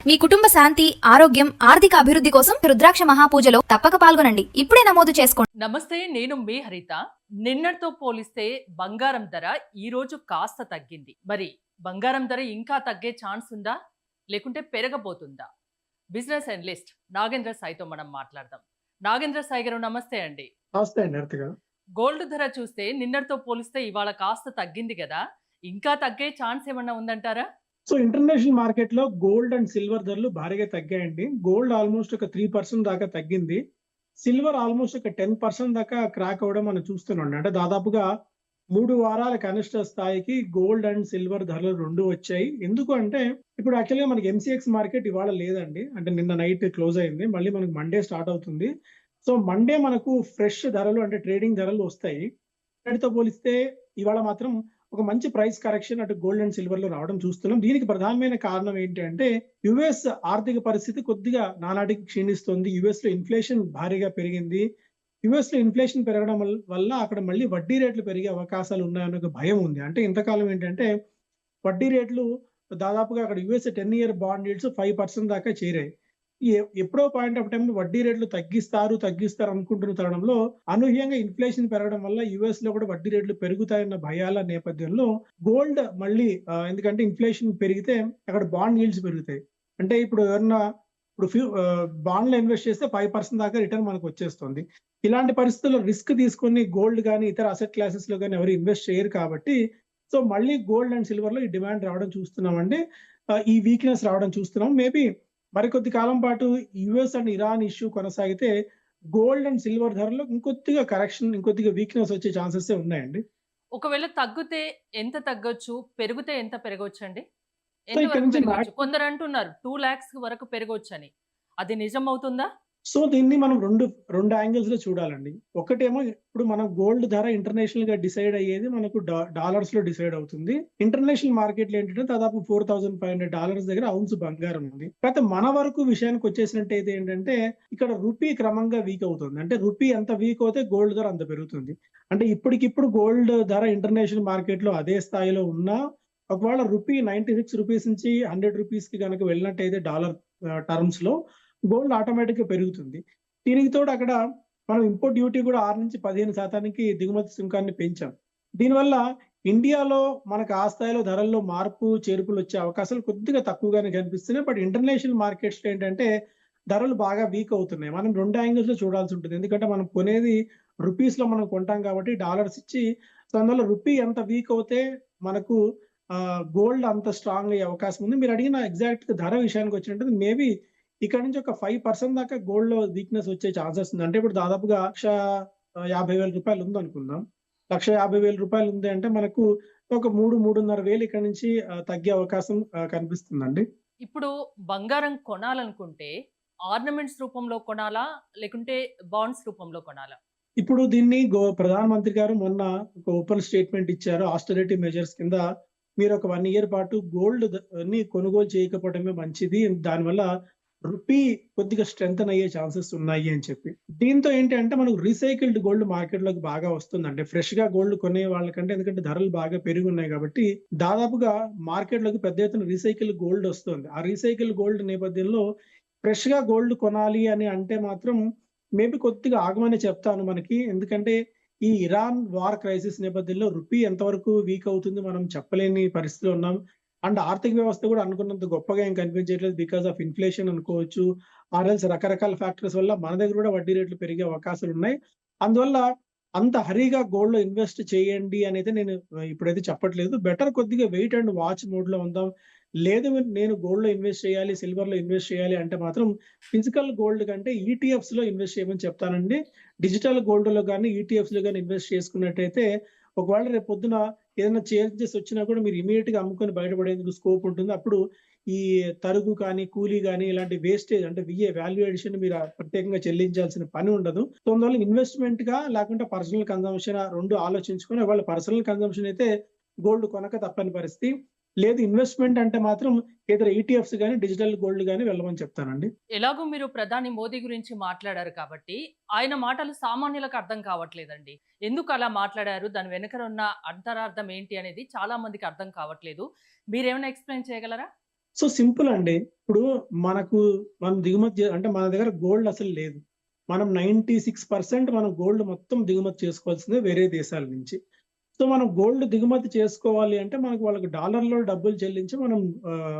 మీ కుటుంబ శాంతి, ఆరోగ్యం, ఆర్థిక అభివృద్ధి కోసం రుద్రాక్ష మహాపూజలో తప్పక పాల్గొనండి. ఇప్పుడే నమోదు చేసుకోండి. నమస్తే, నేను మీ హరిత. నిన్నటితో పోలిస్తే బంగారం ధర ఈ రోజు కాస్త తగ్గింది. మరి బంగారం ధర ఇంకా తగ్గే ఛాన్స్ ఉందా, లేకుంటే పెరగబోతుందా? బిజినెస్ అనలిస్ట్ నాగేంద్ర సాయితో మనం మాట్లాడదాం. నాగేంద్ర సాయి గారు, నమస్తే అండి. నమస్తే అండి హరిత గారు. గోల్డ్ ధర చూస్తే నిన్నటితో పోలిస్తే ఇవాళ కాస్త తగ్గింది కదా, ఇంకా తగ్గే ఛాన్స్ ఏమన్నా ఉందంటారా? సో ఇంటర్నేషనల్ మార్కెట్ లో గోల్డ్ అండ్ సిల్వర్ ధరలు భారీగా తగ్గాయండి. గోల్డ్ ఆల్మోస్ట్ ఒక 3% దాకా తగ్గింది. సిల్వర్ ఆల్మోస్ట్ ఒక 10% దాకా క్రాక్ అవ్వడం మనం చూస్తున్నాం. అంటే దాదాపుగా 3 వారాల కనిష్ట స్థాయికి గోల్డ్ అండ్ సిల్వర్ ధరలు రెండు వచ్చాయి. ఎందుకు అంటే ఇప్పుడు యాక్చువల్గా మనకి ఎంసీఎక్స్ మార్కెట్ ఇవాళ లేదండి. అంటే నిన్న నైట్ క్లోజ్ అయింది. మళ్ళీ మనకు మండే స్టార్ట్ అవుతుంది. సో మండే మనకు ఫ్రెష్ ధరలు అంటే ట్రేడింగ్ ధరలు వస్తాయి. వాటితో పోలిస్తే ఇవాళ మాత్రం ఒక మంచి ప్రైస్ కరెక్షన్ అటు గోల్డ్ అండ్ సిల్వర్ లో రావడం చూస్తున్నాం. దీనికి ప్రధానమైన కారణం ఏంటి అంటే యుఎస్ ఆర్థిక పరిస్థితి కొద్దిగా నానాటికి క్షీణిస్తుంది. యుఎస్ లో ఇన్ఫ్లేషన్ భారీగా పెరిగింది. యుఎస్ లో ఇన్ఫ్లేషన్ పెరగడం వల్ల అక్కడ మళ్ళీ వడ్డీ రేట్లు పెరిగే అవకాశాలు ఉన్నాయన్న ఒక భయం ఉంది. అంటే ఇంతకాలం ఏంటంటే వడ్డీ రేట్లు దాదాపుగా అక్కడ యుఎస్ 10-year బాండ్ yields 5% దాకా చేరాయి. ఎప్పుడో పాయింట్ ఆఫ్ టైం వడ్డీ రేట్లు తగ్గిస్తారు అనుకుంటున్న తరుణంలో అనూహ్యంగా ఇన్ఫ్లేషన్ పెరగడం వల్ల యుఎస్ లో కూడా వడ్డీ రేట్లు పెరుగుతాయన్న భయాల నేపథ్యంలో గోల్డ్ మళ్ళీ ఎందుకంటే ఇన్ఫ్లేషన్ పెరిగితే అక్కడ బాండ్ yields పెరుగుతాయి. అంటే ఇప్పుడు ఎవరన్నా బాండ్ లో ఇన్వెస్ట్ చేస్తే 5% దాకా రిటర్న్ మనకు వచ్చేస్తుంది. ఇలాంటి పరిస్థితుల్లో రిస్క్ తీసుకొని గోల్డ్ కానీ ఇతర అసెట్ క్లాసెస్ లో కానీ ఎవరు ఇన్వెస్ట్ చేయరు కాబట్టి సో మళ్ళీ గోల్డ్ అండ్ సిల్వర్ లో ఈ డిమాండ్ రావడం చూస్తున్నామండి. ఈ వీక్నెస్ రావడం చూస్తున్నాం. మేబీ మరికొద్ది కాలం పాటు యుఎస్ అండ్ ఇరాన్ ఇష్యూ కొనసాగితే గోల్డ్ అండ్ సిల్వర్ ధరలో ఇంకొద్దిగా కరెక్షన్, ఇంకొద్దిగా వీక్నెస్ వచ్చే ఛాన్సెస్ ఉన్నాయండి. ఒకవేళ తగ్గితే ఎంత తగ్గొచ్చు, పెరిగితే ఎంత పెరగొచ్చు అండి? సో ఇక్కడ నుంచి కొందరు అంటున్నారు 2 lakhs వరకు పెరగొచ్చని. అది నిజం అవుతుందా? సో దీన్ని మనం రెండు యాంగిల్స్ లో చూడాలండి. ఒకటేమో ఇప్పుడు మనం గోల్డ్ ధర ఇంటర్నేషనల్ గా డిసైడ్ అయ్యేది మనకు డాలర్స్ లో డిసైడ్ అవుతుంది. ఇంటర్నేషనల్ మార్కెట్ లో ఏంటంటే దాదాపు $4,500 దగ్గర ఔన్స్ బంగారం ఉంది. అయితే మన వరకు విషయానికి వచ్చేసినట్టయితే ఏంటంటే ఇక్కడ రూపీ క్రమంగా వీక్ అవుతుంది. అంటే రూపీ ఎంత వీక్ అవుతే గోల్డ్ ధర అంత పెరుగుతుంది. అంటే ఇప్పటికిప్పుడు గోల్డ్ ధర ఇంటర్నేషనల్ మార్కెట్ లో అదే స్థాయిలో ఉన్నా ఒకవేళ రూపీ 96 రూపీస్ నుంచి 100 రూపీస్ కి కనుక వెళ్ళినట్టయితే డాలర్ టర్మ్స్ లో గోల్డ్ ఆటోమేటిక్ గా పెరుగుతుంది. దీనికి తోడు అక్కడ మనం ఇంపోర్ట్ డ్యూటీ కూడా 6 నుంచి 15% దిగుమతి సుంకాన్ని పెంచాం. దీనివల్ల ఇండియాలో మనకు ఆ స్థాయిలో ధరల్లో మార్పు చేర్పులు వచ్చే అవకాశాలు కొద్దిగా తక్కువగానే కనిపిస్తున్నాయి. బట్ ఇంటర్నేషనల్ మార్కెట్స్ లో ఏంటంటే ధరలు బాగా వీక్ అవుతున్నాయి. మనం 2 యాంగిల్స్ లో చూడాల్సి ఉంటుంది. ఎందుకంటే మనం కొనేది రూపీస్ లో మనం కొంటాం కాబట్టి డాలర్స్ ఇచ్చి, సో అందువల్ల రూపీ ఎంత వీక్ అవుతే మనకు గోల్డ్ అంత స్ట్రాంగ్ అయ్యే అవకాశం ఉంది. మీరు అడిగిన ఎగ్జాక్ట్ ధర విషయానికి వచ్చినట్టు మేబీ ఇక్కడ నుంచి ఒక 5% దాకా గోల్డ్ లో వీక్నెస్ వచ్చే ఛాన్సెస్ ఉంది. అంటే ఇప్పుడు దాదాపుగా ₹1,50,000 ఉంది అనుకుందాం. ₹1,50,000 ఉంది అంటే మనకు ఒక 3,500 ఇక్కడ నుంచి తగ్గే అవకాశం కనిపిస్తుందండి. ఇప్పుడు బంగారం కొనాలనుకుంటే ఆర్నమెంట్స్ రూపంలో కొనాలా, లేకుంటే బాండ్స్ రూపంలో కొనాలా? ఇప్పుడు దీన్ని ప్రధానమంత్రి గారు మొన్న ఒక ఓపెన్ స్టేట్మెంట్ ఇచ్చారు. ఆస్టెరిటీ మెజర్స్ కింద మీరు ఒక 1 year పాటు గోల్డ్ ని కొనుగోలు చేయకపోవడమే మంచిది. దానివల్ల రూపీ కొద్దిగా స్ట్రెంగ్తన్ అయ్యే ఛాన్సెస్ ఉన్నాయి అని చెప్పి. దీంతో ఏంటి అంటే మనకు రీసైకిల్డ్ గోల్డ్ మార్కెట్ లోకి బాగా వస్తుంది. అంటే ఫ్రెష్ గా గోల్డ్ కొనే వాళ్ళకంటే, ఎందుకంటే ధరలు బాగా పెరిగి ఉన్నాయి కాబట్టి దాదాపుగా మార్కెట్ లోకి పెద్ద ఎత్తున రీసైకిల్ గోల్డ్ వస్తుంది. ఆ రీసైకిల్ గోల్డ్ నేపథ్యంలో ఫ్రెష్ గా గోల్డ్ కొనాలి అని అంటే మాత్రం మేబీ కొద్దిగా ఆగమని చెప్తాను మనకి. ఎందుకంటే ఈ ఇరాన్ వార్ క్రైసిస్ నేపథ్యంలో రూపీ ఎంతవరకు వీక్ అవుతుంది మనం చెప్పలేని పరిస్థితిలో ఉన్నాం. అండ్ ఆర్థిక వ్యవస్థ కూడా అనుకున్నంత గొప్పగా ఏం కనిపించట్లేదు. బికాస్ ఆఫ్ ఇన్ఫ్లేషన్ అనుకోవచ్చు, ఆర్ఎల్స్ రకరకాల ఫ్యాక్టర్స్ వల్ల మన దగ్గర కూడా వడ్డీ రేట్లు పెరిగే అవకాశాలు ఉన్నాయి. అందువల్ల అంత హరీగా గోల్డ్ లో ఇన్వెస్ట్ చేయండి అని అయితే నేను ఇప్పుడైతే చెప్పట్లేదు. బెటర్ కొద్దిగా వెయిట్ అండ్ వాచ్ మోడ్ లో ఉందాం. లేదు నేను గోల్డ్ లో ఇన్వెస్ట్ చేయాలి, సిల్వర్ లో ఇన్వెస్ట్ చేయాలి అంటే మాత్రం ఫిజికల్ గోల్డ్ కంటే ఈటీఎఫ్స్ లో ఇన్వెస్ట్ చేయమని చెప్తానండి. డిజిటల్ గోల్డ్ లో కానీ ఈటీఎఫ్స్ లో కానీ ఇన్వెస్ట్ చేసుకున్నట్టయితే ఒకవేళ రేపు పొద్దున ఏదైనా చేంజెస్ వచ్చినా కూడా మీరు ఇమీడియట్ గా అమ్ముకొని బయటపడేందుకు స్కోప్ ఉంటుంది. అప్పుడు ఈ తరుగు కానీ, కూలీ కానీ ఇలాంటి వేస్టేజ్ అంటే వాల్యూ అడిషన్ మీరు ప్రత్యేకంగా చెల్లించాల్సిన పని ఉండదు. సో అందువల్ల ఇన్వెస్ట్మెంట్ గా లేకుంటే పర్సనల్ కన్జంప్షన్ రెండు ఆలోచించుకొని, వాళ్ళ పర్సనల్ కన్జంప్షన్ అయితే గోల్డ్ కొనక తప్పని పరిస్థితి. లేదు ఇన్వెస్ట్మెంట్ అంటే మాత్రం ఏదైనా ఈటీఎఫ్స్ గానీ, డిజిటల్ గోల్డ్ గానీ వెళ్ళమని చెప్తానండి. ఎలాగో మీరు ప్రధాని మోదీ గురించి మాట్లాడారు కాబట్టి ఆయన మాటలు సామాన్యులకు అర్థం కావట్లేదండి. ఎందుకు అలా మాట్లాడారు, దాని వెనుక ఉన్న అంతరార్థం ఏంటి అనేది చాలా మందికి అర్థం కావట్లేదు. మీరేమైనా ఎక్స్ప్లెయిన్ చేయగలరా? సో సింపుల్ అండి. ఇప్పుడు మనకు మనం దిగుమతి అంటే మన దగ్గర గోల్డ్ అసలు లేదు. మనం 96% మనం గోల్డ్ మొత్తం దిగుమతి చేసుకోవాల్సిందే వేరే దేశాల నుంచి. సో మనం గోల్డ్ దిగుమతి చేసుకోవాలి అంటే మనకు వాళ్ళకి డాలర్‌లో డబ్బులు చెల్లించి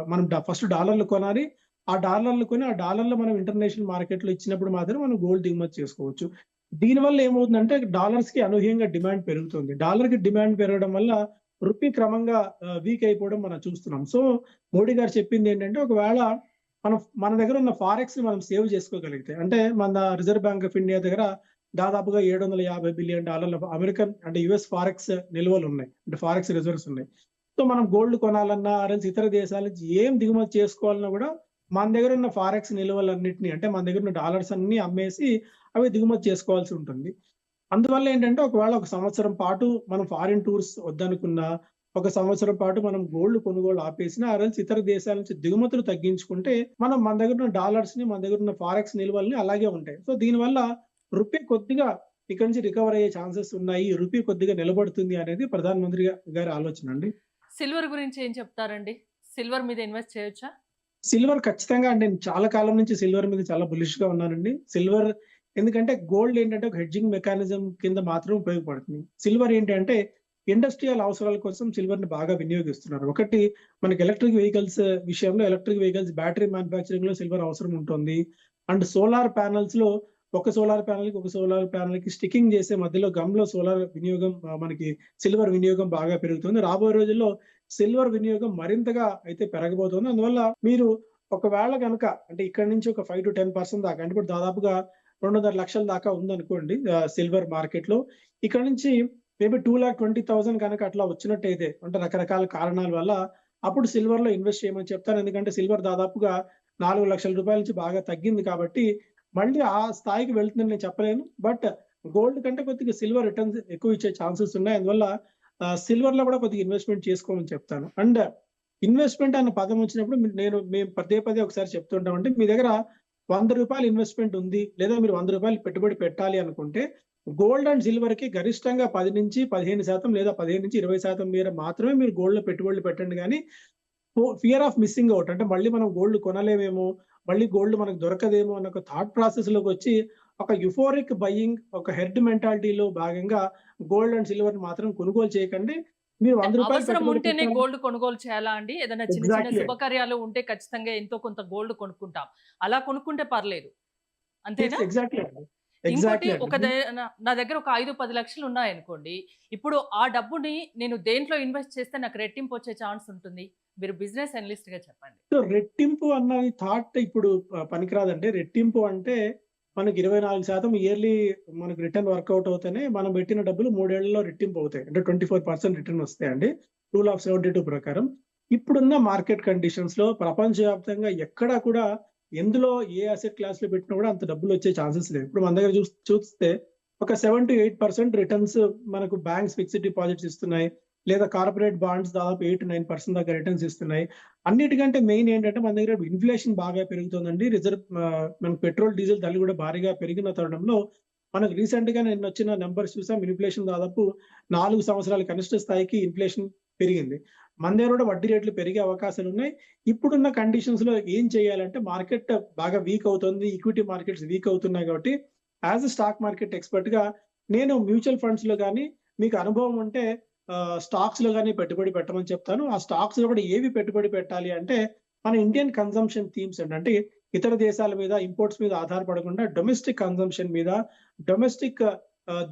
మనం ఫస్ట్ డాలర్‌లు కొనాలి. ఆ డాలర్‌లు కొని ఆ డాలర్‌లు మనం ఇంటర్నేషనల్ మార్కెట్‌లో ఇచ్చినప్పుడు మాత్రమే మనం గోల్డ్ దిగుమతి చేసుకోవచ్చు. దీనివల్ల ఏమవుతుందంటే డాలర్స్‌కి అనూహ్యంగా డిమాండ్ పెరుగుతుంది. డాలర్‌కి డిమాండ్ పెరగడం వల్ల రూపీ క్రమంగా వీక్ అయిపోవడం మనం చూస్తున్నాం. సో మోడీ గారు చెప్పిందేంటంటే ఒకవేళ మన దగ్గర ఉన్న ఫారెక్స్‌ని మనం సేవ్ చేసుకోగలిగితే అంటే మన రిజర్వ్ బ్యాంక్ ఆఫ్ ఇండియా దగ్గర దాదాపుగా $750 బిలియన్ అమెరికన్ అంటే యూఎస్ ఫారెక్స్ నిల్వలున్నాయి. అంటే ఫారెక్స్ రిజర్వ్స్ ఉన్నాయి. సో మనం గోల్డ్ కొనాలన్నా ఆరెల్స్ ఇతర దేశాల నుంచి ఏం దిగుమతి చేసుకోవాలన్నా గూడా మన దగ్గర ఉన్న ఫారెక్స్ నిల్వలన్నిటిని అంటే మన దగ్గర ఉన్న డాలర్స్ అన్నీ అమ్మేసి అవి దిగుమతి చేసుకోవాల్సి ఉంటుంది. అందువల్ల ఏంటంటే ఒకవేళ ఒక సంవత్సరం పాటు మనం ఫారిన్ టూర్స్ వద్దనుకున్నా, ఒక సంవత్సరం పాటు మనం గోల్డ్ కొనుగోలు ఆపేసినా ఆరెల్స్ ఇతర దేశాల నుంచి దిగుమతులు తగ్గించుకుంటే మన దగ్గర ఉన్న డాలర్స్‌ని, మన దగ్గర ఉన్న ఫారెక్స్ నిల్వల్ని అలాగే ఉంటాయి. సో దీనివల్ల రూపీ కొద్దిగా ఇక్కడి నుంచి రికవర్ అయ్యే ఛాన్సెస్ ఉన్నాయి. రూపీ కొద్దిగా నిలబడుతుంది అనేది ప్రధానమంత్రి గారి ఆలోచన అండి. సిల్వర్ గురించి ఏం చెప్తారండి? సిల్వర్ మీద ఇన్వెస్ట్ చేయొచ్చా? సిల్వర్ ఖచ్చితంగా అండి. నేను చాలా కాలం నుంచి సిల్వర్ మీద చాలా బులిష్‌గా ఉన్నానండి. సిల్వర్ ఎందుకంటే గోల్డ్ ఏంటంటే ఒక హెడ్జింగ్ మెకానిజం కింద మాత్రం ఉపయోగపడుతుంది. సిల్వర్ ఏంటంటే ఇండస్ట్రియల్ అవసరాల కోసం సిల్వర్‌ని బాగా వినియోగిస్తున్నారు. ఒకటి మనకి ఎలక్ట్రిక్ వెహికల్స్ విషయంలో ఎలక్ట్రిక్ వెహికల్స్ బ్యాటరీ మ్యానుఫ్యాక్చరింగ్‌లో సిల్వర్ అవసరం ఉంటుంది. అండ్ సోలార్ ప్యానెల్స్‌లో ఒక సోలార్ ప్యానెల్‌కి ఒక సోలార్ ప్యానెల్‌కి స్టికింగ్ చేసే మధ్యలో గమ్‌లో సోలార్ వినియోగం మనకి సిల్వర్ వినియోగం బాగా పెరుగుతుంది. రాబోయే రోజుల్లో సిల్వర్ వినియోగం మరింతగా అయితే పెరగబోతుంది. అందువల్ల మీరు ఒకవేళ గనక అంటే ఇక్కడి నుంచి ఒక 5-10% దాకా అంటే ఇప్పుడు దాదాపుగా 2.5 లక్షల దాకా ఉందనుకోండి సిల్వర్ మార్కెట్‌లో. ఇక్కడ నుంచి మేబీ 2,20,000 గనక అట్లా వచ్చినట్టయితే అంటే రకరకాల కారణాల వల్ల అప్పుడు సిల్వర్‌లో ఇన్వెస్ట్ చేయమని చెప్తాను. ఎందుకంటే సిల్వర్ దాదాపుగా ₹4,00,000 నుంచి బాగా తగ్గింది కాబట్టి మళ్ళీ ఆ స్థాయికి వెళ్తుందని నేను చెప్పలేను. బట్ గోల్డ్ కంటే కొద్దిగా సిల్వర్ రిటర్న్స్ ఎక్కువ ఇచ్చే ఛాన్సెస్ ఉన్నాయి. అందువల్ల సిల్వర్‌లో కూడా కొద్దిగా ఇన్వెస్ట్‌మెంట్ చేసుకోమని చెప్తాను. అండ్ ఇన్వెస్ట్‌మెంట్ అన్న పదం వచ్చినప్పుడు మేము పదే పదే ఒకసారి చెప్తుంటామంటే మీ దగ్గర ₹100 ఇన్వెస్ట్‌మెంట్ ఉంది. లేదా మీరు ₹100 పెట్టుబడి పెట్టాలి అనుకుంటే గోల్డ్ అండ్ సిల్వర్‌కి గరిష్టంగా 10-15% లేదా 15-20% మేర మాత్రమే మీరు గోల్డ్‌లో పెట్టుబడులు పెట్టండి గానీ ఫియర్ ఆఫ్ మిస్సింగ్ ఔట్ అంటే మళ్ళీ మనం గోల్డ్ కొనలేమేమో, మళ్ళీ గోల్డ్ మనకు దొరకదేమో అన్న ఒక థాట్ ప్రాసెస్‌లోకొచ్చి ఒక యుఫోరిక్ బయింగ్, ఒక హెర్డ్ మెంటాలిటీలో భాగంగా గోల్డ్ అండ్ సిల్వర్‌ని మాత్రం కొనుగోలు చేయకండి. మీరు అంటే ₹100 అవసరం పెట్టుబడి ఉంటేనే పెట్టాలి. గోల్డ్ కొనుగోలు చేయాలా అండి? ఏదైనా చిన్న చిన్న ఎగ్జాక్ట్‌లీ. శుభకార్యాలు ఉంటే ఖచ్చితంగా ఎంతో కొంత గోల్డ్ కొనుక్కుంటాం. అలా కొనుక్కుంటే పర్లేదు. అంతేనా? ఎగ్జాక్ట్‌లీ అండి. ఇంకోటి ఎగ్జాక్ట్‌లీ ఒక అండి. నా దగ్గర ఒక 5-10 లక్షలు ఉన్నాయనుకోండి. ఇప్పుడు ఆ డబ్బుని నేను దేంట్లో ఇన్వెస్ట్ చేస్తే నాకు రెట్టింపు వచ్చే ఛాన్స్ ఉంటుంది? మీరు బిజినెస్ అనలిస్ట్‌గా చెప్పండి. సో రెట్టింపు అన్నది థాట్ ఇప్పుడు పనికిరాదండి. రెట్టింపు అంటే మనకి 24% ఇయర్‌లీ మనకు రిటర్న్ వర్కౌట్ అవుతేనే మనం పెట్టిన డబ్బులు 3 ఏళ్లలో రెట్టింపు అవుతాయి. అంటే 24% రిటర్న్ వస్తాయండి. రూల్ ఆఫ్ 72 ప్రకారం. ఇప్పుడున్న మార్కెట్ కండిషన్స్‌లో ప్రపంచవ్యాప్తంగా ఎక్కడా కూడా ఎందులో ఏ అసెట్ క్లాస్‌లో పెట్టినా కూడా అంత డబ్బులొచ్చే ఛాన్సెస్ లేవు. ఇప్పుడు మన దగ్గర చూస్తే ఒక 7-8% రిటర్న్స్ మనకు బ్యాంక్స్ ఫిక్స్డ్ డిపాజిట్స్ ఇస్తున్నాయి. లేదా కార్పొరేట్ బాండ్స్ దాదాపు 8-9% దాకా రిటర్న్స్ ఇస్తున్నాయి. అన్నిటికంటే మెయిన్ ఏంటంటే మన దగ్గర ఇన్ఫ్లేషన్ బాగా పెరుగుతుందండి. మనకు పెట్రోల్, డీజిల్ ధరలు కూడా భారీగా పెరిగిన తరుణంలో మనకు రీసెంట్‌గా నిన్నొచ్చిన నంబర్స్ చూసాం. ఇన్ఫ్లేషన్ దాదాపు 4 సంవత్సరాల కనిష్ట స్థాయికి ఇన్ఫ్లేషన్ పెరిగింది. మన దగ్గర కూడా వడ్డీ రేట్లు పెరిగే అవకాశాలున్నాయి. ఇప్పుడున్న కండిషన్స్‌లో ఏం చేయాలంటే మార్కెట్ బాగా వీక్ అవుతుంది. ఈక్విటీ మార్కెట్స్ వీక్ అవుతున్నాయి కాబట్టి యాస్ ఎ స్టాక్ మార్కెట్ ఎక్స్‌పర్ట్‌గా నేను మ్యూచువల్ ఫండ్స్‌లో గాని మీకు అనుభవం ఉంటే స్టాక్స్‌లో గాని పెట్టుబడి పెట్టమని చెప్తాను. ఆ స్టాక్స్‌లో కూడా ఏవి పెట్టుబడి పెట్టాలి అంటే మన ఇండియన్ కన్జంప్షన్ థీమ్స్ అండి. అంటే ఇతర దేశాల మీద ఇంపోర్ట్స్ మీద ఆధారపడకుండా డొమెస్టిక్ కన్జంప్షన్ మీద డొమెస్టిక్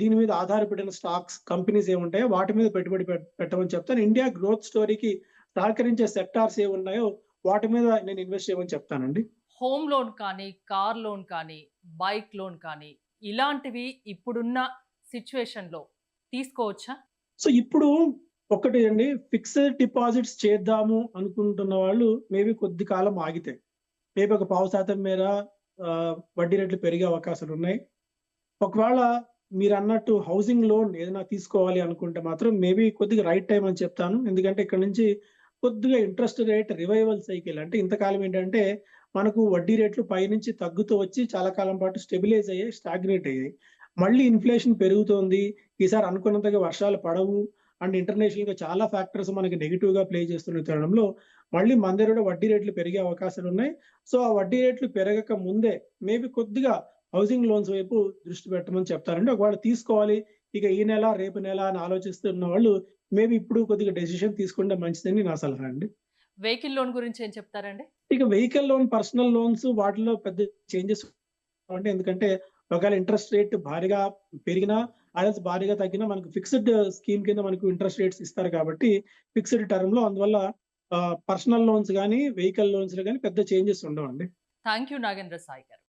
దీని మీద ఆధారపడిన స్టాక్స్ కంపెనీస్ ఏముంటాయో వాటి మీద పెట్టుబడి పెట్టమని చెప్తాను. ఇండియా గ్రోత్ స్టోరీకి సహకరించే సెక్టార్స్ ఏవున్నాయో వాటి మీద నేను ఇన్వెస్ట్ చేయమని చెప్తానండి. హోమ్ లోన్ కానీ, కార్ లోన్ కానీ, బైక్ లోన్ కానీ ఇలాంటివి ఇప్పుడున్న సిట్యుయేషన్‌లో తీసుకోవచ్చా? సో ఇప్పుడు ఒకటి అండి ఫిక్స్డ్ డిపాజిట్స్ చేద్దాము అనుకుంటున్న వాళ్ళు మేబీ కొద్ది కాలం ఆగితే మేబీ ఒక 0.5% మేర వడ్డీ రేట్లు పెరిగే అవకాశాలున్నాయి. ఒకవేళ మీరన్నట్టు హౌసింగ్ లోన్ ఏదైనా తీసుకోవాలి అనుకుంటే మాత్రం మేబీ కొద్దిగా రైట్ టైమ్ అని చెప్తాను. ఎందుకంటే ఇక్కడ నుంచి కొద్దిగా ఇంట్రెస్ట్ రేట్ రివైవల్ సైకిల్ అంటే ఇంతకాలం ఏంటంటే మనకు వడ్డీ రేట్లు పైనుంచి తగ్గుతూ వచ్చి చాలా కాలం పాటు స్టెబిలైజ్ అయ్యాయి, స్టాగ్నేట్ అయ్యాయి. మళ్ళీ ఇన్ఫ్లేషన్ పెరుగుతోంది. ఈసారి అనుకున్నంతగా వర్షాలు పడవు. అండ్ ఇంటర్నేషనల్‌గా చాలా ఫ్యాక్టర్స్ మనకి నెగెటివ్‌గా ప్లే చేస్తున్న తరుణంలో మళ్ళీ మన దగ్గర కూడా వడ్డీ రేట్లు పెరిగే అవకాశాలు ఉన్నాయి. సో, ఆ వడ్డీ రేట్లు పెరగక ముందే మేబీ కొద్దిగా హౌసింగ్ లోన్స్ వైపు దృష్టి పెట్టమని చెప్తారండి. ఒకవేళ తీసుకోవాలి ఇక ఈ నెల, రేపు నెల అని ఆలోచిస్తున్న వాళ్ళు మేబీ ఇప్పుడు కొద్దిగా డెసిషన్ తీసుకుంటే మంచిదని నా సలహా అండి. వెహికల్ లోన్ గురించి ఏం చెప్తారండి? ఇక వెహికల్ లోన్, పర్సనల్ లోన్స్ వాటిలో పెద్ద చేంజెస్ అంటే ఎందుకంటే ఒకవేళ ఇంట్రెస్ట్ రేట్ భారీగా పెరిగినా, ఆర్ఎల్స్ భారీగా తగ్గినా మనకు ఫిక్స్డ్ స్కీమ్ కింద మనకు ఇంట్రెస్ట్ రేట్స్ ఇస్తారు కాబట్టి ఫిక్స్డ్ టర్మ్‌లో అందువల్ల పర్సనల్ లోన్స్ గాని, వెహికల్ లోన్స్‌లో గాని పెద్ద చేంజెస్ ఉండవండి. థ్యాంక్ యూ నాగేంద్ర సాయి గారు.